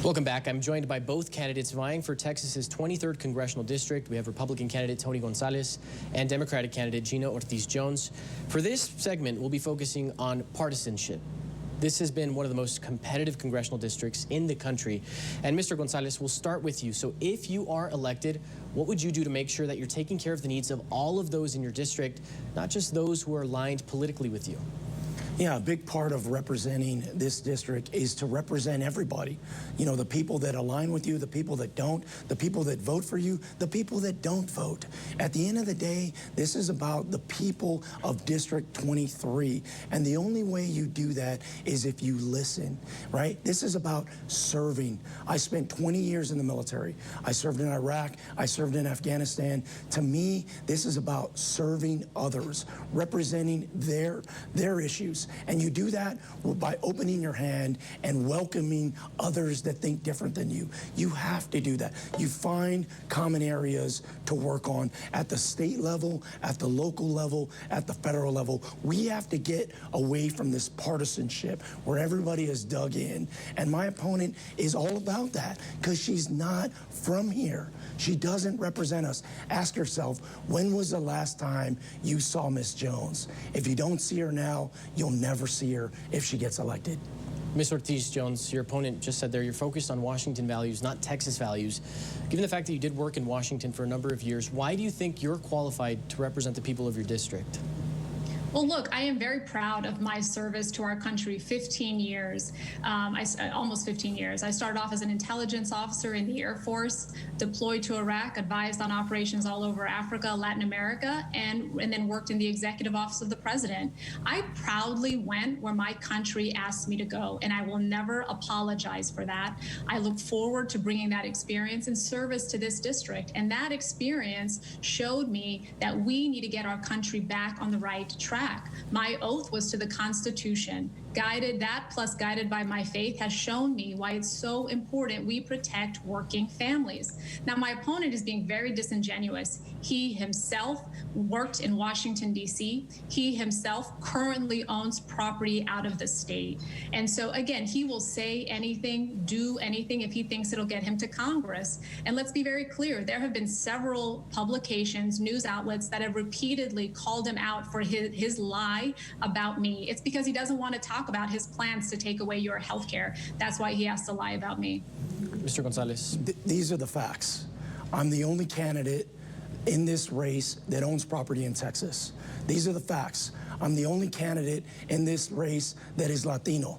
Welcome back. I'm joined by both candidates vying for Texas's 23rd Congressional District. We have Republican candidate Tony Gonzalez and Democratic candidate Gina Ortiz-Jones. For this segment, we'll be focusing on partisanship. This has been one of the most competitive congressional districts in the country. And Mr. Gonzalez, we'll start with you. So if you are elected, what would you do to make sure that you're taking care of the needs of all of those in your district, not just those who are aligned politically with you? Yeah, a big part of representing this district is to represent everybody. You know, the people that align with you, the people that don't, the people that vote for you, the people that don't vote. At the end of the day, this is about the people of District 23. And the only way you do that is if you listen, right? This is about serving. I spent 20 years in the military. I served in Iraq. I served in Afghanistan. To me, this is about serving others, representing their issues. And you do that by opening your hand and welcoming others that think different than you. You have to do that. You find common areas to work on at the state level, at the local level, at the federal level. We have to get away from this partisanship where everybody is dug in. And my opponent is all about that because she's not from here. She doesn't represent us. Ask yourself, when was the last time you saw Miss Jones? If you don't see her now, you'll never see her if she gets elected. Ms. Ortiz-Jones, your opponent just said there you're focused on Washington values, not Texas values. Given the fact that you did work in Washington for a number of years, why do you think you're qualified to represent the people of your district? Well, look, I am very proud of my service to our country, 15 years, almost 15 years. I started off as an intelligence officer in the Air Force, deployed to Iraq, advised on operations all over Africa, Latin America, and then worked in the executive office of the president. I proudly went where my country asked me to go, and I will never apologize for that. I look forward to bringing that experience and service to this district, and that experience showed me that we need to get our country back on the right track. My oath was to the Constitution. Guided by my faith has shown me why it's so important we protect working families. Now, my opponent is being very disingenuous. He himself worked in Washington, D.C. He himself currently owns property out of the state. And so, again, he will say anything, do anything if he thinks it'll get him to Congress. And let's be very clear, there have been several publications, news outlets that have repeatedly called him out for his lie about me. It's because he doesn't want to talk about his plans to take away your health care. That's why he has to lie about me. Mr. Gonzalez. These are the facts. I'm the only candidate in this race that owns property in Texas. These are the facts. I'm the only candidate in this race that is Latino.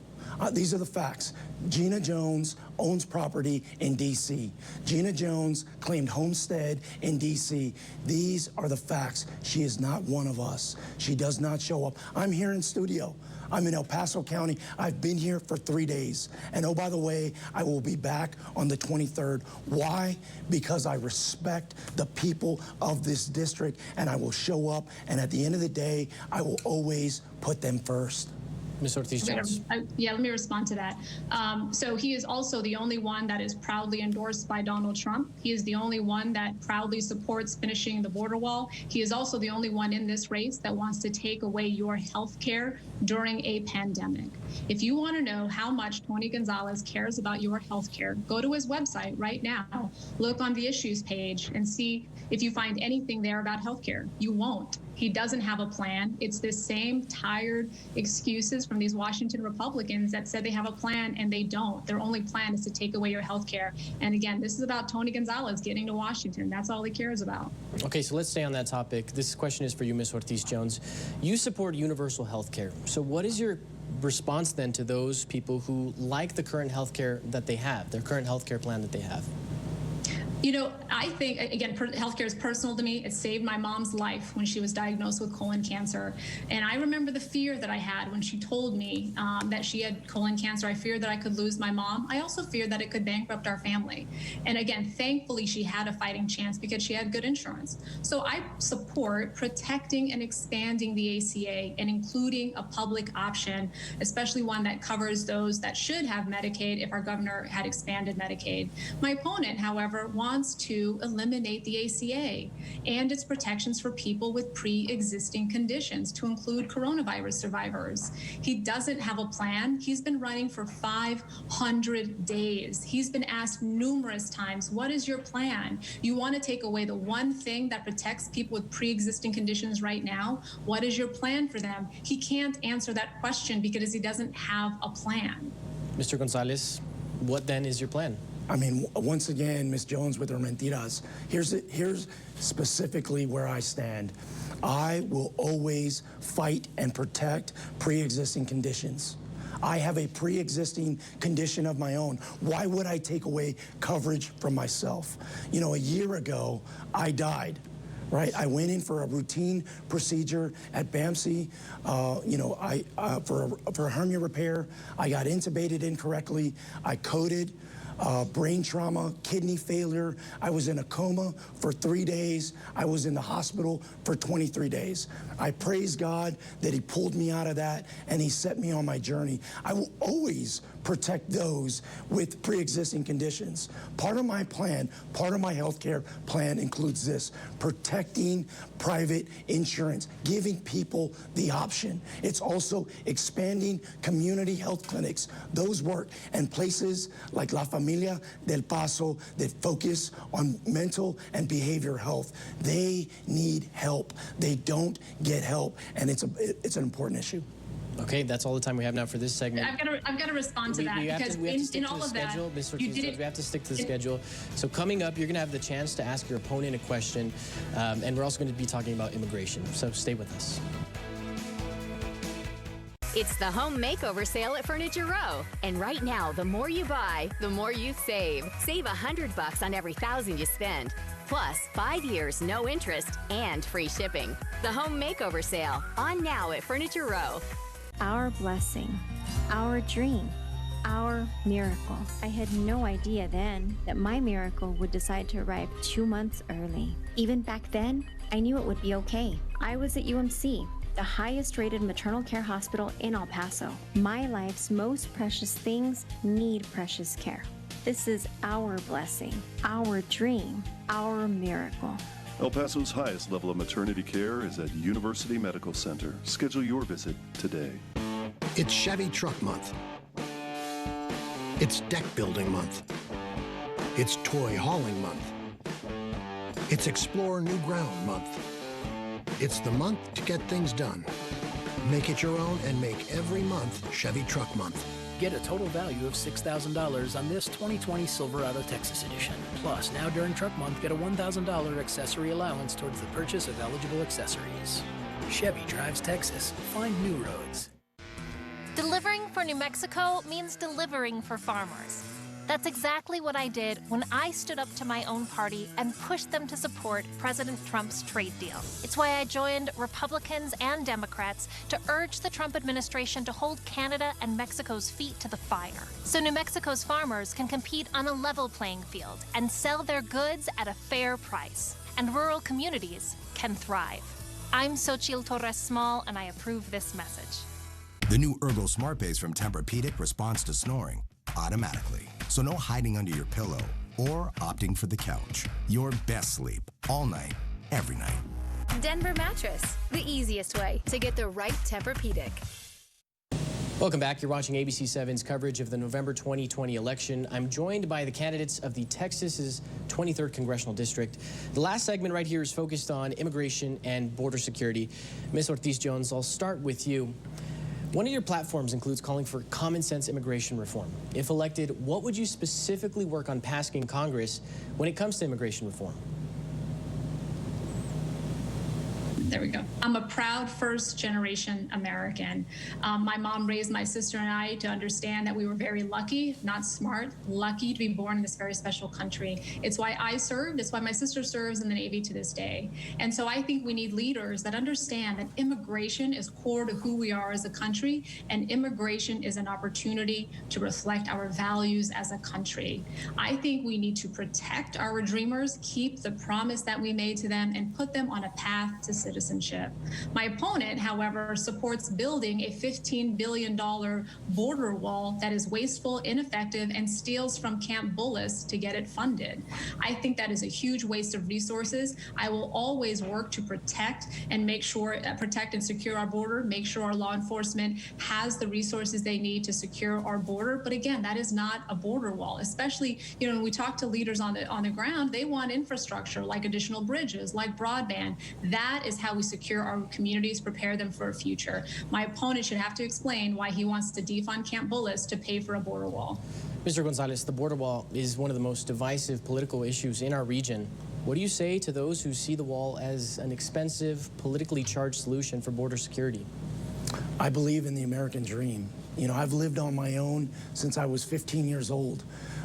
These are the facts. Gina Jones owns property in D.C. Gina Jones claimed homestead in D.C. These are the facts. She is not one of us. She does not show up. I'm here in studio. I'm in El Paso County. I've been here for 3 days. And oh, by the way, I will be back on the 23rd. Why? Because I respect the people of this district, and I will show up. And at the end of the day, I will always put them first. Ms. Ortiz-Jones. Yeah, let me respond to that. So he is also the only one that is proudly endorsed by Donald Trump. He is the only one that proudly supports finishing the border wall. He is also the only one in this race that wants to take away your health care during a pandemic. If you want to know how much Tony Gonzalez cares about your health care, go to his website right now, look on the issues page, and see if you find anything there about health care. You won't. He doesn't have a plan. It's the same tired excuses from these Washington Republicans that said they have a plan and they don't. Their only plan is to take away your health care. And again, this is about Tony Gonzalez getting to Washington. That's all he cares about. Okay, so let's stay on that topic. This question is for you, Ms. Ortiz-Jones. You support universal health care. So what is your response then to those people who like the current health care that they have, their current health care plan that they have? You know, I think, again, healthcare is personal to me. It saved my mom's life when she was diagnosed with colon cancer. And I remember the fear that I had when she told me that she had colon cancer. I feared that I could lose my mom. I also feared that it could bankrupt our family. And again, thankfully, she had a fighting chance because she had good insurance. So I support protecting and expanding the ACA and including a public option, especially one that covers those that should have Medicaid if our governor had expanded Medicaid. My opponent, however, wants wants to eliminate the ACA and its protections for people with pre-existing conditions, to include coronavirus survivors. He doesn't have a plan. He's been running for 500 days. He's been asked numerous times, what is your plan? You want to take away the one thing that protects people with pre-existing conditions right now? What is your plan for them? He can't answer that question because he doesn't have a plan. Mr. Gonzalez, what then is your plan? I mean, once again, Ms. Jones with her mentiras. Here's specifically where I stand. I will always fight and protect pre-existing conditions. I have a pre-existing condition of my own. Why would I take away coverage from myself? You know, a year ago, I died. Right, I went in for a routine procedure at BAMC. For a hernia repair. I got intubated incorrectly. I coded. Brain trauma, kidney failure. I was in a coma for 3 days. I was in the hospital for 23 days. I praise God that He pulled me out of that and He set me on my journey. I will always protect those with pre-existing conditions. Part of my plan, part of my healthcare plan includes this: protecting private insurance, giving people the option. It's also expanding community health clinics. Those work, and places like La Familia del Paso that focus on mental and behavioral health. They need help. They don't get help, and it's an important issue. Okay, that's all the time we have now for this segment. I've got to respond to that, because in all of that, you did it. We have to stick to the schedule. So coming up, you're going to have the chance to ask your opponent a question, and we're also going to be talking about immigration. So stay with us. It's the home makeover sale at Furniture Row. And right now, the more you buy, the more you save. Save $100 on every $1,000 you spend. Plus, 5 years, no interest, and free shipping. The home makeover sale, on now at Furniture Row. Our blessing, our dream, our miracle. I had no idea then that my miracle would decide to arrive 2 months early. Even back then, I knew it would be okay. I was at UMC, the highest rated maternal care hospital in El Paso. My life's most precious things need precious care. This is our blessing, our dream, our miracle. El Paso's highest level of maternity care is at University Medical Center. Schedule your visit today. It's Chevy Truck Month. It's Deck Building Month. It's Toy Hauling Month. It's Explore New Ground Month. It's the month to get things done. Make it your own and make every month Chevy Truck Month. Get a total value of $6,000 on this 2020 Silverado Texas Edition. Plus, now during Truck Month, get a $1,000 accessory allowance towards the purchase of eligible accessories. Chevy drives Texas. Find new roads. Delivering for New Mexico means delivering for farmers. That's exactly what I did when I stood up to my own party and pushed them to support President Trump's trade deal. It's why I joined Republicans and Democrats to urge the Trump administration to hold Canada and Mexico's feet to the fire, so New Mexico's farmers can compete on a level playing field and sell their goods at a fair price, and rural communities can thrive. I'm Xochitl Torres Small, and I approve this message. The new Ergo Smart Base from TEMPUR-PEDIC responds to snoring automatically. So no hiding under your pillow or opting for the couch. Your best sleep all night, every night. Denver Mattress, the easiest way to get the right Tempur-Pedic. Welcome back. You're watching ABC 7's coverage of the November 2020 election. I'm joined by the candidates of the Texas's 23rd Congressional District. The last segment right here is focused on immigration and border security. Ms. Ortiz-Jones, I'll start with you. One of your platforms includes calling for common sense immigration reform. If elected, what would you specifically work on passing in Congress when it comes to immigration reform? There we go. I'm a proud first-generation American. My mom raised my sister and I to understand that we were very lucky, not smart, lucky to be born in this very special country. It's why I served. It's why my sister serves in the Navy to this day. And so I think we need leaders that understand that immigration is core to who we are as a country, and immigration is an opportunity to reflect our values as a country. I think we need to protect our dreamers, keep the promise that we made to them, and put them on a path to citizenship. partisanship. My opponent, however, supports building a $15 billion border wall that is wasteful, ineffective, and steals from Camp Bullis to get it funded. I think that is a huge waste of resources. I will always work to protect and make sure, protect and secure our border, make sure our law enforcement has the resources they need to secure our border. But again, that is not a border wall, especially, when we talk to leaders on the ground, they want infrastructure like additional bridges, like broadband. That is how we secure our communities, prepare them for a future. My opponent should have to explain why he wants to defund Camp Bullis to pay for a border wall. Mr. Gonzalez, the border wall is one of the most divisive political issues in our region. What do you say to those who see the wall as an expensive, politically charged solution for border security? I believe in the American dream. I've lived on my own since I was 15 years old.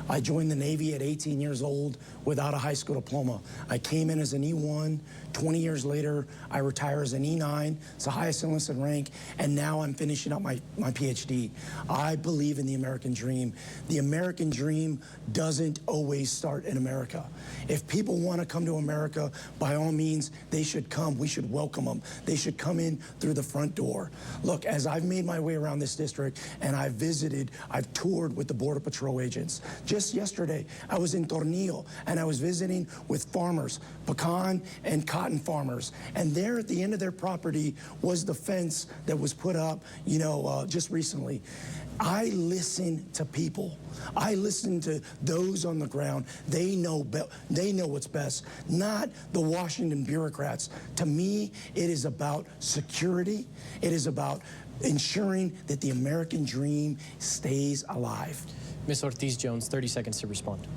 I joined the Navy at 18 years old without a high school diploma. I came in as an E1. 20 years later, I retire as an E9. It's the highest enlisted rank, and now I'm finishing up my PhD. I believe in the American dream. The American dream doesn't always start in America. If people want to come to America, by all means, they should come. We should welcome them. They should come in through the front door. Look, as I've made my way around this district and I've toured with the Border Patrol agents. Just yesterday, I was in Tornillo, and I was visiting with farmers, pecan and cotton farmers. And there at the end of their property was the fence that was put up, just recently. I listen to people. I listen to those on the ground. They know what's best, not the Washington bureaucrats. To me, it is about security. It is about ensuring that the American dream stays alive. Ms. Ortiz-Jones, 30 seconds to respond.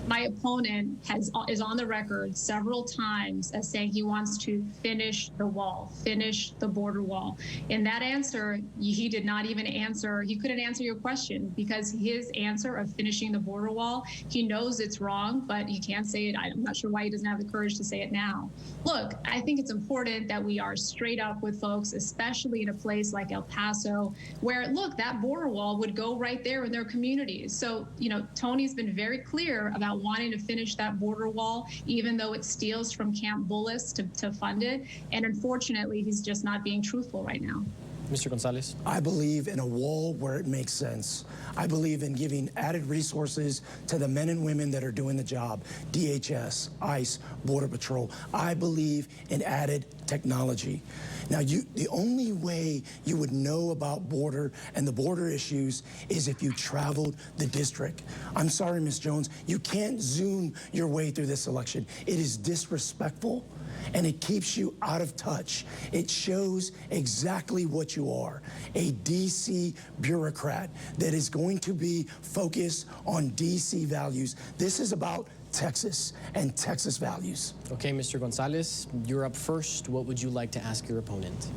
My opponent is on the record several times as saying he wants to finish the wall, finish the border wall. In that answer, he did not even answer, he couldn't answer your question, because his answer of finishing the border wall, he knows it's wrong, but he can't say it. I'm not sure why he doesn't have the courage to say it now. Look, I think it's important that we are straight up with folks, especially in a place like El Paso, where, look, that border wall would go right there in their communities. So, Tony's been very clear about wanting to finish that border wall, even though it steals from Camp Bullis to fund it. And unfortunately, he's just not being truthful right now. Mr. Gonzalez? I believe in a wall where it makes sense. I believe in giving added resources to the men and women that are doing the job, DHS, ICE, Border Patrol. I believe in added technology. Now, the only way you would know about border and the border issues is if you traveled the district. I'm sorry, Ms. Jones, you can't Zoom your way through this election. It is disrespectful, and it keeps you out of touch. It shows exactly what you are, a D.C. bureaucrat that is going to be focused on D.C. values. This is about Texas and Texas values. Okay, Mr. Gonzalez, you're up first. What would you like to ask your opponent?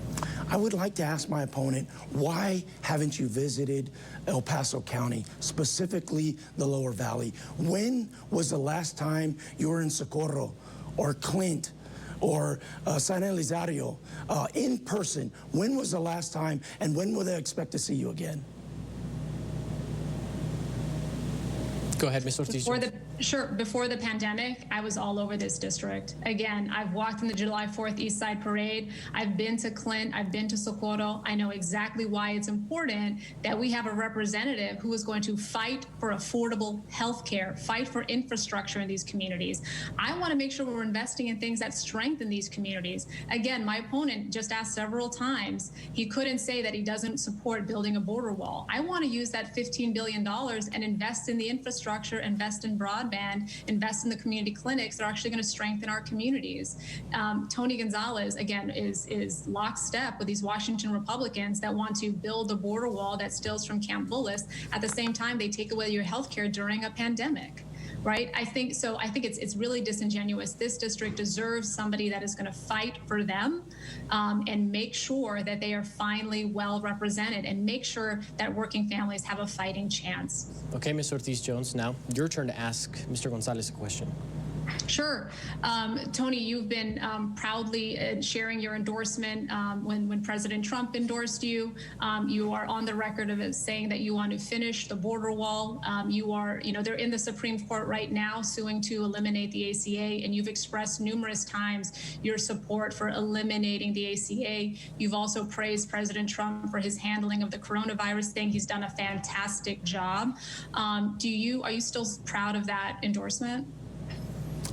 I would like to ask my opponent, why haven't you visited El Paso County, specifically the Lower Valley? When was the last time you were in Socorro or Clint or San Elizario in person? When was the last time, and when will they expect to see you again? Go ahead, Ms. Ortiz. Before the pandemic, I was all over this district. Again, I've walked in the July 4th East Side Parade. I've been to Clint. I've been to Socorro. I know exactly why it's important that we have a representative who is going to fight for affordable health care, fight for infrastructure in these communities. I want to make sure we're investing in things that strengthen these communities. Again, my opponent just asked several times. He couldn't say that he doesn't support building a border wall. I want to use that $15 billion and invest in the infrastructure, invest in broadband, invest in the community clinics that are actually going to strengthen our communities. Tony Gonzalez, again, is lockstep with these Washington Republicans that want to build a border wall that steals from Camp Bullis. At the same time, they take away your health care during a pandemic. Right? I think it's really disingenuous. This district deserves somebody that is going to fight for them and make sure that they are finally well represented and make sure that working families have a fighting chance. Okay, Ms. Ortiz-Jones, now your turn to ask Mr. Gonzalez a question. Sure. Tony, you've been proudly sharing your endorsement when President Trump endorsed you. You are on the record of it saying that you want to finish the border wall. They're in the Supreme Court right now suing to eliminate the ACA, and you've expressed numerous times your support for eliminating the ACA. You've also praised President Trump for his handling of the coronavirus thing. He's done a fantastic job. Are you still proud of that endorsement?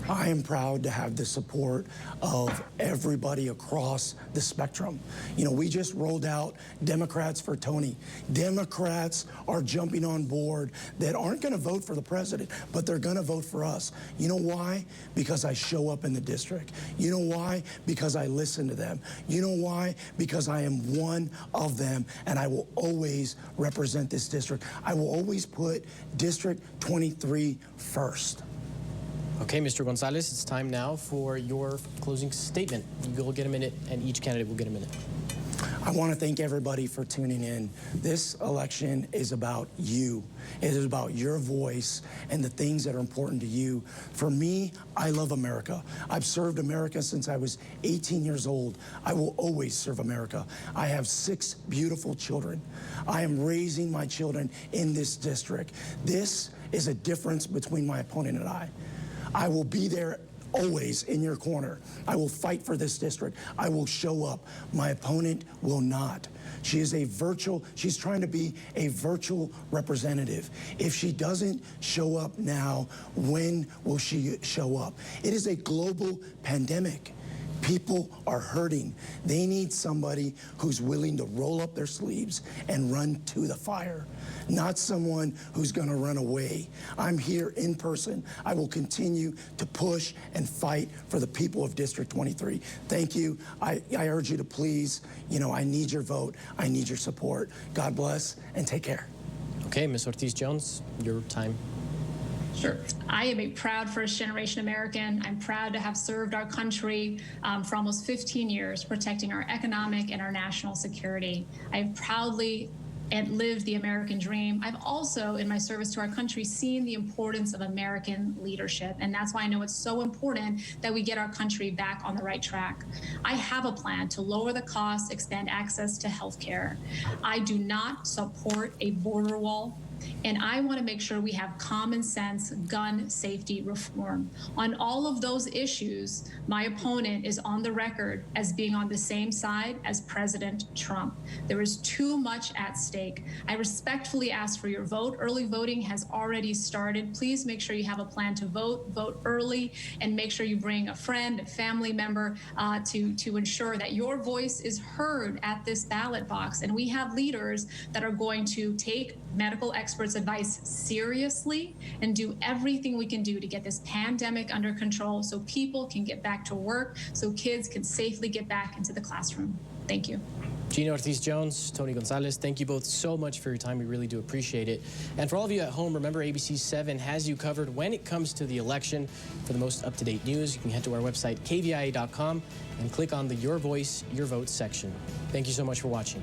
I am proud to have the support of everybody across the spectrum. You know, we just rolled out Democrats for Tony. Democrats are jumping on board that aren't going to vote for the president, but they're going to vote for us. You know why? Because I show up in the district. You know why? Because I listen to them. You know why? Because I am one of them, and I will always represent this district. I will always put District 23 first. Okay, Mr. Gonzalez, it's time now for your closing statement. You'll get a minute, and each candidate will get a minute. I want to thank everybody for tuning in. This election is about you. It is about your voice and the things that are important to you. For me, I love America. I've served America since I was 18 years old. I will always serve America. I have 6 beautiful children. I am raising my children in this district. This is a difference between my opponent and I. I will be there always in your corner. I will fight for this district. I will show up. My opponent will not. She's trying to be a virtual representative. If she doesn't show up now, when will she show up? It is a global pandemic. People are hurting. They need somebody who's willing to roll up their sleeves and run to the fire, not someone who's going to run away. I'm here in person. I will continue to push and fight for the people of District 23. Thank you. I urge you to please, I need your vote. I need your support. God bless and take care. Okay, Ms. Ortiz-Jones, your time. Sure. I am a proud first-generation American. I'm proud to have served our country for almost 15 years, protecting our economic and our national security. I have proudly and lived the American dream. I've also, in my service to our country, seen the importance of American leadership, and that's why I know it's so important that we get our country back on the right track. I have a plan to lower the costs, expand access to health care. I do not support a border wall, and I want to make sure we have common sense gun safety reform. On all of those issues, my opponent is on the record as being on the same side as President Trump. There is too much at stake. I respectfully ask for your vote. Early voting has already started. Please make sure you have a plan to vote early, and make sure you bring a friend, a family member to ensure that your voice is heard at this ballot box. And we have leaders that are going to take medical experts' advice seriously and do everything we can do to get this pandemic under control so people can get back to work, so kids can safely get back into the classroom. Thank you. Gina Ortiz-Jones, Tony Gonzalez, thank you both so much for your time. We really do appreciate it. And for all of you at home, remember ABC 7 has you covered when it comes to the election. For the most up-to-date news, you can head to our website, kvia.com, and click on the Your Voice, Your Vote section. Thank you so much for watching.